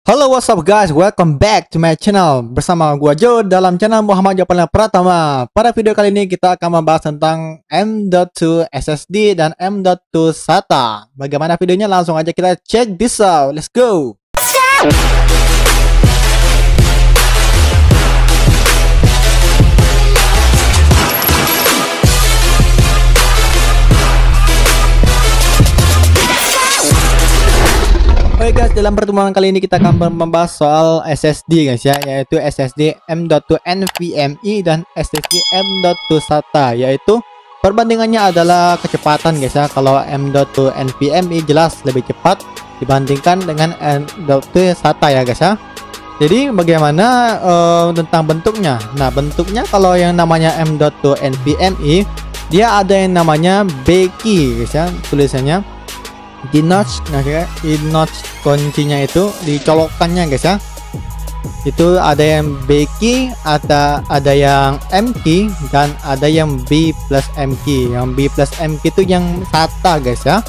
Halo, what's up guys, welcome back to my channel. Bersama gua Jo dalam channel Muhammad Jopalna Pratama. Pada video kali ini kita akan membahas tentang M.2 SSD dan M.2 SATA. Bagaimana videonya? Langsung aja kita check this out. Let's go. Oke guys, dalam pertemuan kali ini kita akan membahas soal SSD guys ya, yaitu SSD M.2 NVMe dan SSD M.2 SATA, yaitu perbandingannya adalah kecepatan guys ya. Kalau M.2 NVMe jelas lebih cepat dibandingkan dengan M.2 SATA ya guys ya. Jadi bagaimana tentang bentuknya? Nah, bentuknya kalau yang namanya M.2 NVMe dia ada yang namanya B-key guys ya, tulisannya di notch, nah ya, di notch kuncinya itu dicolokkannya guys ya. Itu ada yang B key, ada yang M key, dan ada yang B plus M key. Yang B plus M key itu yang SATA guys ya.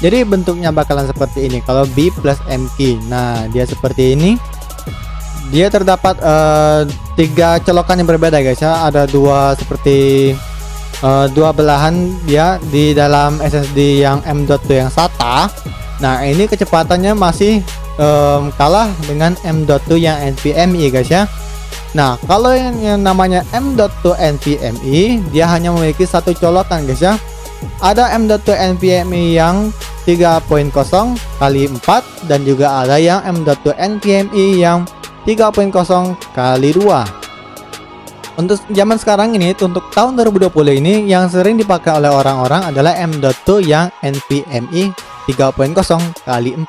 Jadi bentuknya bakalan seperti ini kalau B plus M key. Nah, dia seperti ini. Dia terdapat tiga colokan yang berbeda guys ya. Ada dua seperti dua belahan dia di dalam SSD yang M.2 yang SATA. Nah, ini kecepatannya masih kalah dengan M.2 yang NVMe guys ya. Nah, kalau yang namanya M.2 NVMe dia hanya memiliki satu colokan guys ya. Ada M.2 NVMe yang 3.0 kali 4 dan juga ada yang M.2 NVMe yang 3.0 kali 2. Untuk zaman sekarang ini, untuk tahun 2020 ini, yang sering dipakai oleh orang-orang adalah M.2 yang NVMe 3.0 kali 4.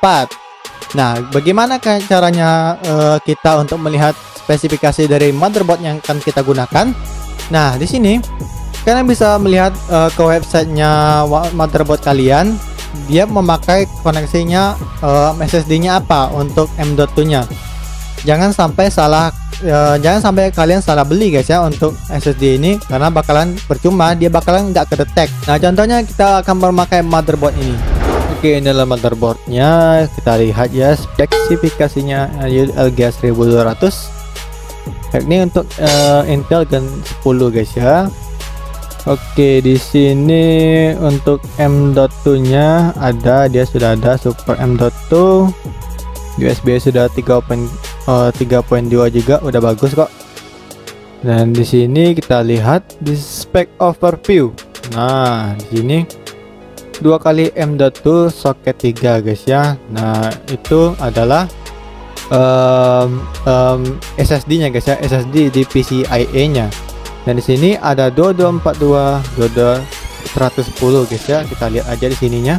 Nah, bagaimana caranya kita untuk melihat spesifikasi dari motherboard yang akan kita gunakan? Nah, di sini kalian bisa melihat ke websitenya motherboard kalian. Dia memakai koneksinya SSD-nya apa untuk M.2-nya. Jangan sampai kalian salah beli guys ya untuk SSD ini, karena bakalan percuma, dia bakalan nggak kedetek. Nah, contohnya kita akan memakai motherboard ini. Oke, ini adalah motherboardnya. Kita lihat ya spesifikasinya, LGA 1200. Ini untuk Intel Gen 10 guys ya. Oke, di sini untuk M.2-nya dia sudah ada support M.2. USB sudah 3.2 juga, udah bagus kok. Dan di sini kita lihat di spek overview. Nah, di sini 2 kali M.2 soket 3 guys ya. Nah, itu adalah SSD-nya guys ya, SSD di PCIe-nya. Dan di sini ada 2242, 2210 guys ya. Kita lihat aja di sininya.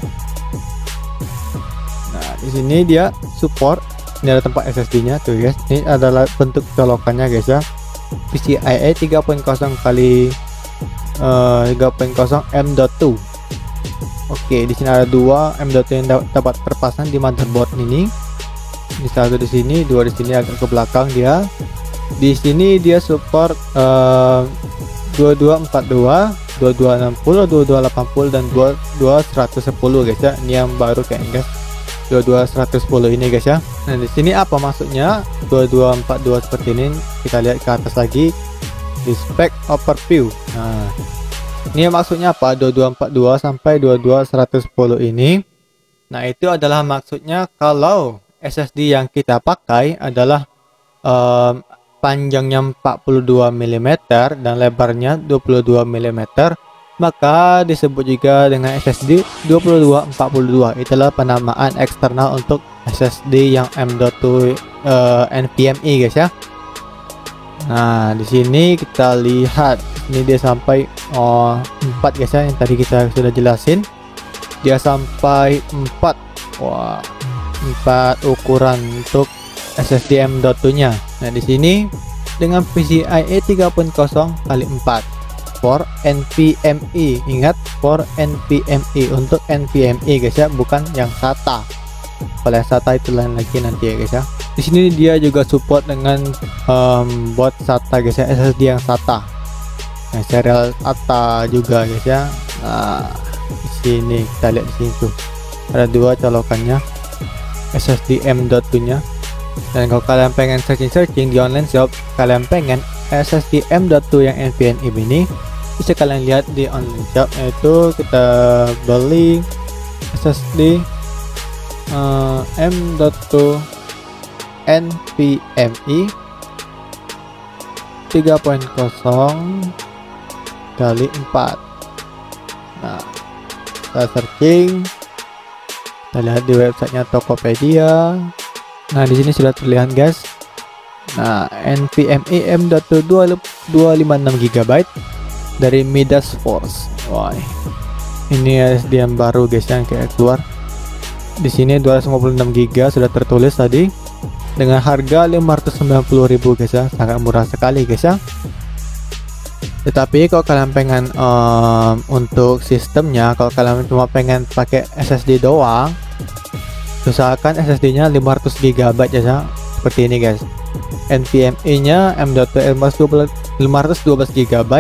Nah, di sini dia support. Ini ada tempat SSD-nya tuh guys. Ini adalah bentuk colokannya guys ya. PCIe 3.0 kali 3.0 M.2. Oke, di sini ada 2 M.2 yang dapat terpasang di motherboard ini. Ini satu di sini, 2 di sini agak ke belakang dia. Di sini dia support 2242, 2260, 2280 dan 22110 guys ya. Ini yang baru kayaknya guys. 22110 ini guys ya. Nah, di sini apa maksudnya 2242 seperti ini? Kita lihat ke atas lagi di spek overview. Nah, ini maksudnya apa 2242 sampai 22110 ini? Nah, itu adalah maksudnya kalau SSD yang kita pakai adalah panjangnya 42 mm dan lebarnya 22 mm, maka disebut juga dengan SSD 2242. Itulah penamaan eksternal untuk SSD yang M.2 NVMe guys ya. Nah, di sini kita lihat ini dia sampai 4 guys ya, yang tadi kita sudah jelasin. Dia sampai 4. Wah, 4 ukuran untuk SSD M.2-nya. Nah, di sini dengan PCIe 3.0 kali 4. For NVMe, ingat for NVMe, untuk NVMe guys ya, bukan yang SATA. Kalau yang SATA itu lain lagi nanti ya guys ya. Di sini dia juga support dengan board SATA guys ya, SSD yang SATA. Nah, serial SATA juga guys ya. Nah, di sini kita lihat di sini tuh ada 2 colokannya SSD M.2 nya. Dan kalau kalian pengen searching di online shop, kalian pengen SSD M.2 yang NVMe ini, bisa kalian lihat di online shop, yaitu kita beli SSD M.2 NVMe 3.0 kali 4. Nah, kita searching, kita lihat di websitenya Tokopedia. Nah, di sini sudah terlihat guys. Nah, NVMe M.2 256 GB dari Midas Force. Wah, ini SSD yang baru guys yang kayak keluar. Di sini 256 GB sudah tertulis tadi dengan harga 590.000 guys ya, sangat murah sekali guys ya. Tetapi kalau kalian pengen untuk sistemnya, kalau kalian cuma pengen pakai SSD doang, usahakan SSD nya 500 GB ya, seperti ini guys. NVMe nya M.2 512 GB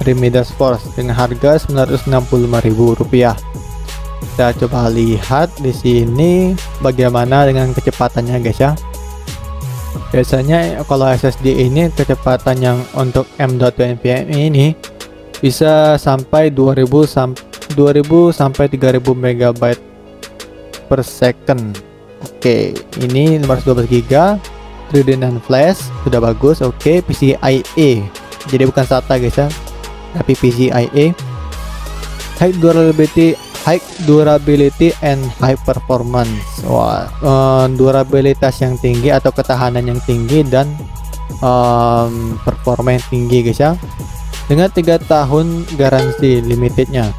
dari Midas Force dengan harga Rp965.000. Kita coba lihat di sini bagaimana dengan kecepatannya guys ya. Biasanya kalau SSD ini kecepatan yang untuk M.2 NVMe ini bisa sampai 2000 sampai 3000 MB per second. Oke, ini 512 GB 3D NAND flash sudah bagus. Oke, PCIe, jadi bukan SATA guys ya, tapi PCIe. High durability and high performance. Wah, durabilitas yang tinggi atau ketahanan yang tinggi dan performa yang tinggi guys ya, dengan 3 tahun garansi limitednya.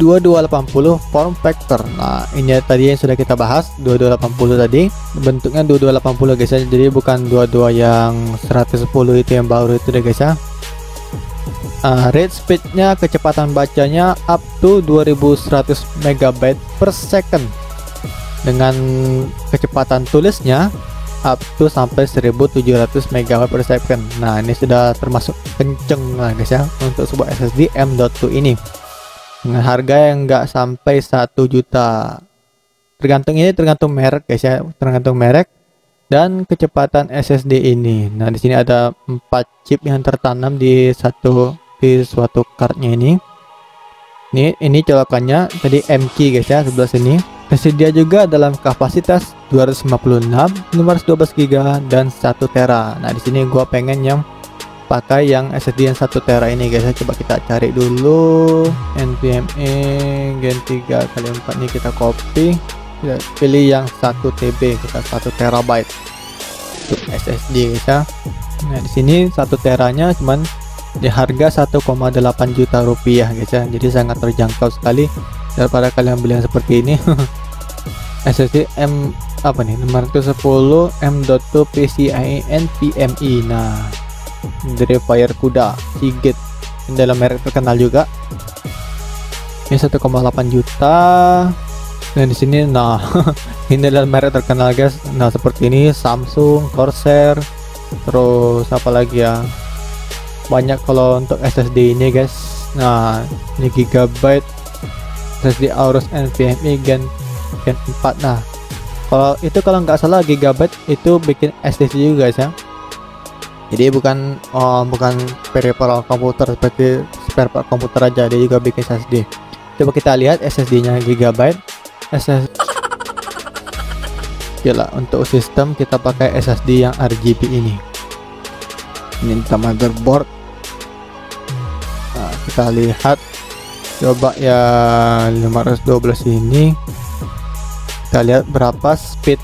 2280 form factor. Nah, ini tadi yang sudah kita bahas, 2280 tadi bentuknya 2280 guys ya, jadi bukan 22 yang 110 itu yang baru itu deh guys ya. Read speednya, kecepatan bacanya up to 2100 MB per second, dengan kecepatan tulisnya up to sampai 1700 MB per second. Nah, ini sudah termasuk kenceng lah guys ya untuk sebuah SSD M.2 ini, dengan harga yang enggak sampai 1 juta. Tergantung merek guys ya, tergantung merek dan kecepatan SSD ini. Nah, di sini ada 4 chip yang tertanam di suatu kartnya ini. Ini colokannya tadi MQ guys ya, sebelah sini. Tersedia juga dalam kapasitas 256, 512 GB dan 1 tera. Nah, di sini gua pengen yang pakai yang SSD yang 1 tera ini guys ya. Coba kita cari dulu NVMe Gen 3 kali 4 ini, kita copy, kita pilih yang 1 TB, kita 1 terabyte untuk SSD guys ya. Nah, di sini 1 teranya cuman di harga 1,8 juta rupiah guys ya, jadi sangat terjangkau sekali daripada kalian beli yang seperti ini. SSD apa nih 510 M.2 PCIe NVMe. Nah, dari Fire Kuda Seagate, ini dalam merek terkenal juga. Ini 1,8 juta. Dan di sini nah ini dalam merek terkenal guys. Nah, seperti ini Samsung, Corsair, terus apa lagi ya, banyak kalau untuk SSD ini guys. Nah, ini Gigabyte SSD Aorus NVMe Gen 4. Nah, kalau nggak salah Gigabyte itu bikin SSD juga guys ya, jadi bukan peripheral komputer seperti spare part komputer aja, dia juga bikin SSD. Coba kita lihat SSD nya Gigabyte. Gila, untuk sistem kita pakai SSD yang RGB ini. Ini kita motherboard. Nah, kita lihat coba ya 512 ini, kita lihat berapa speed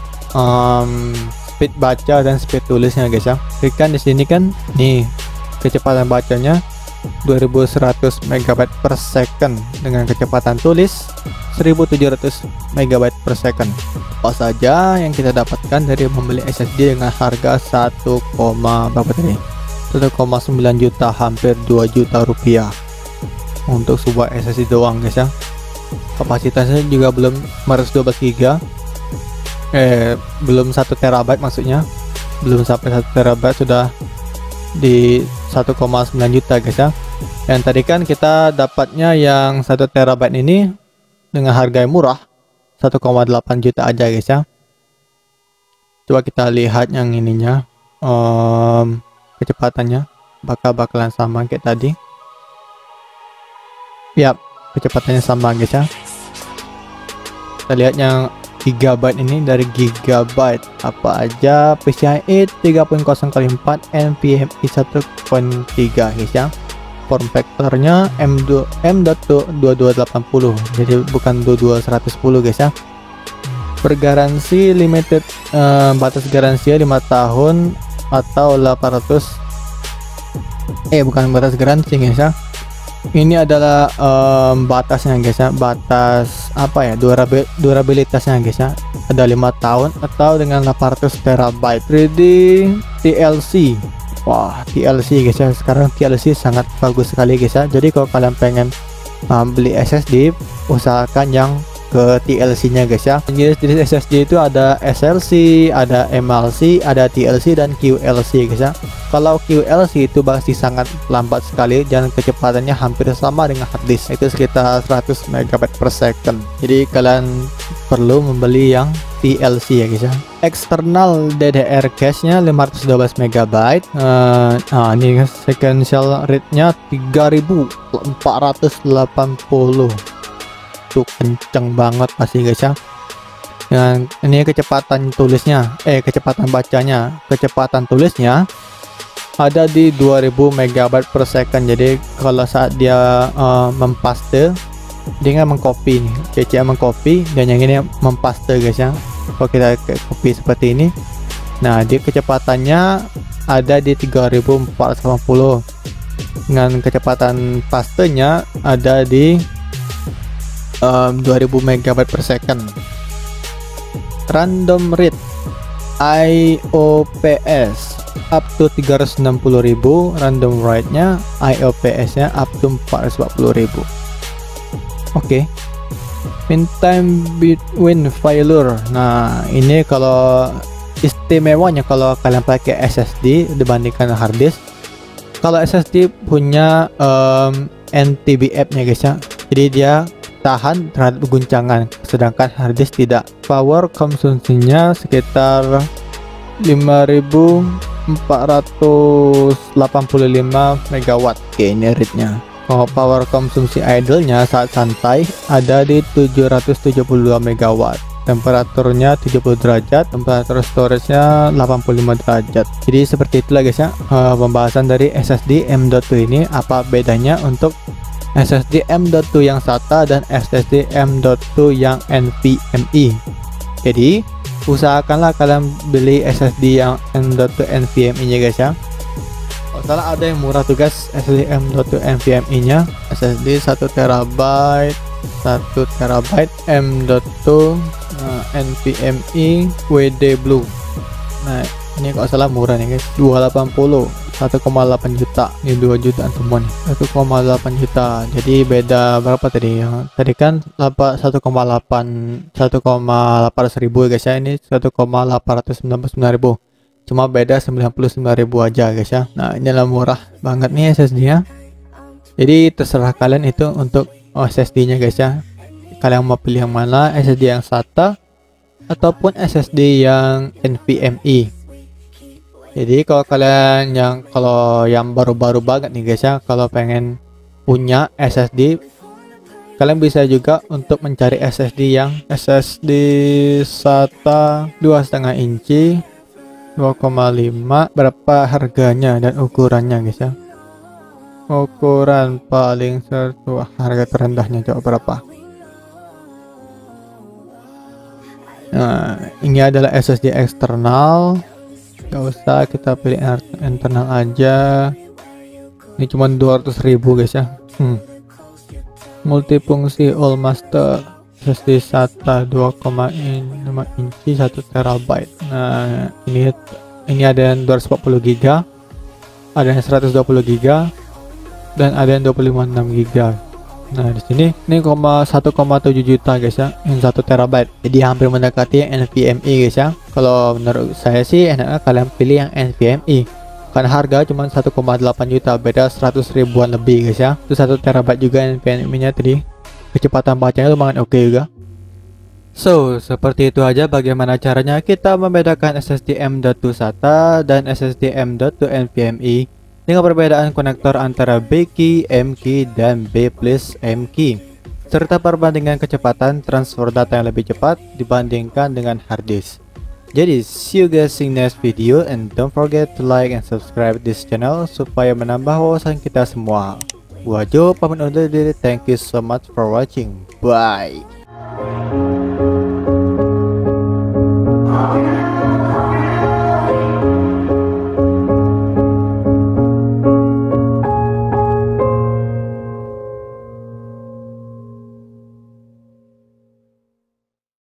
baca dan speed tulisnya guys ya. Kan di sini kan nih kecepatan bacanya 2100 MB per second dengan kecepatan tulis 1700 MB per second. Apa saja yang kita dapatkan dari membeli SSD dengan harga 1,9 juta, hampir 2 juta rupiah untuk sebuah SSD doang guys ya. Kapasitasnya juga belum 512 GB, belum 1 terabyte, maksudnya belum sampai 1 terabyte sudah di 1,9 juta guys ya. Yang tadi kan kita dapatnya yang 1 terabyte ini dengan harga yang murah 1,8 juta aja guys ya. Coba kita lihat yang ininya, kecepatannya bakalan sama kayak tadi. Yap, kecepatannya sama guys ya. Kita lihat yang gigabyte ini dari Gigabyte apa aja. PCIe 3.0x4, NVMe 1.3 guys ya. Form factornya M.2 2280, jadi bukan 2210 guys ya. Bergaransi limited, batas garansi 5 tahun atau 800, bukan batas garansi guys ya. Ini adalah batasnya guys ya, batas apa ya, durabilitasnya guys ya, ada 5 tahun atau dengan 800 terabyte. 3D TLC, wah TLC guys ya, sekarang TLC sangat bagus sekali guys ya. Jadi kalau kalian pengen beli SSD, usahakan yang ke TLC nya guys ya. Jenis SSD itu ada SLC, ada MLC, ada TLC dan QLC guys ya. Kalau QLC itu pasti sangat lambat sekali dan kecepatannya hampir sama dengan hard disk, itu sekitar 100 MB per second. Jadi kalian perlu membeli yang TLC ya guys ya. Eksternal DDR cache nya 512 MB. Ini guys, sequential rate nya 3480, tuh kenceng banget pasti guys ya. Dan ini kecepatan tulisnya, kecepatan bacanya, kecepatan tulisnya ada di 2000 MB per second. Jadi kalau saat dia mempaste, dia nggak mengcopy nih, CCA mengcopy, dan yang ini mempaste guys ya. Kalau kita copy seperti ini, nah dia kecepatannya ada di 3480, dengan kecepatan pastenya ada di 2000 MB per second. Random read IOPS up to 360.000, random write nya IOPS nya up to 440.000. Oke. Mean time between failure. Nah ini kalau istimewanya kalau kalian pakai SSD dibandingkan hard disk. Kalau SSD punya NTBF nya guys ya, jadi dia tahan terhadap guncangan, sedangkan hard disk tidak. Power konsumsinya sekitar 5485 MW. Oke, ini rate-nya. Kalau power konsumsi idle-nya saat santai ada di 772 MW. Temperaturnya 70 derajat, temperatur storage-nya 85 derajat. Jadi seperti itulah guys ya, pembahasan dari SSD M.2 ini. Apa bedanya untuk SSD M.2 yang SATA dan SSD M.2 yang NVMe. Jadi usahakanlah kalian beli SSD yang M.2 NVMe nya guys ya. Kalau salah ada yang murah tuh guys, SSD M.2 NVMe nya, SSD 1 TB M.2 NVMe WD Blue. Nah ini kalau salah murah nih guys, 280, 1,8 juta, ini 2 jutaan semua nih, 1,8 juta. Jadi beda berapa tadi ya? Tadi kan 1,8 ribu guys ya, ini 1,899.000, cuma beda 99.000 aja guys ya. Nah inilah murah banget nih SSD nya. Jadi terserah kalian itu untuk SSD nya guys ya, kalian mau pilih yang mana, SSD yang SATA ataupun SSD yang NVMe. Jadi kalau kalian yang baru-baru banget nih guys ya, kalau pengen punya SSD, kalian bisa juga untuk mencari SSD yang SSD SATA 2,5 inci 2,5. Berapa harganya dan ukurannya guys ya? Ukuran paling sertu, harga terendahnya coba berapa? Nah ini adalah SSD eksternal. Gak usah, kita pilih internal aja. Ini cuma 200.000 guys ya. Multifungsi all master SSD SATA 2,5 inci 1 TB. Nah ini ada yang 240 GB, ada yang 120 GB, dan ada yang 256 GB. Nah di sini ini 1,7 juta guys ya, yang 1 TB. Jadi hampir mendekati yang NVMe guys ya. Kalau menurut saya sih enaknya kalian pilih yang NVMe, karena harga cuma 1,8 juta, beda 100 ribuan lebih guys ya. Itu 1 TB juga NVMe nya tadi. Kecepatan bacanya lumayan oke juga. So, seperti itu aja bagaimana caranya kita membedakan SSD M.2 SATA dan SSD M.2 NVMe dengan perbedaan konektor antara B key, M key, dan B plus M key, serta perbandingan kecepatan transfer data yang lebih cepat dibandingkan dengan hard disk. Jadi, see you guys in next video and don't forget to like and subscribe this channel supaya menambah wawasan kita semua. Gua Jo pamit undur diri, thank you so much for watching, bye.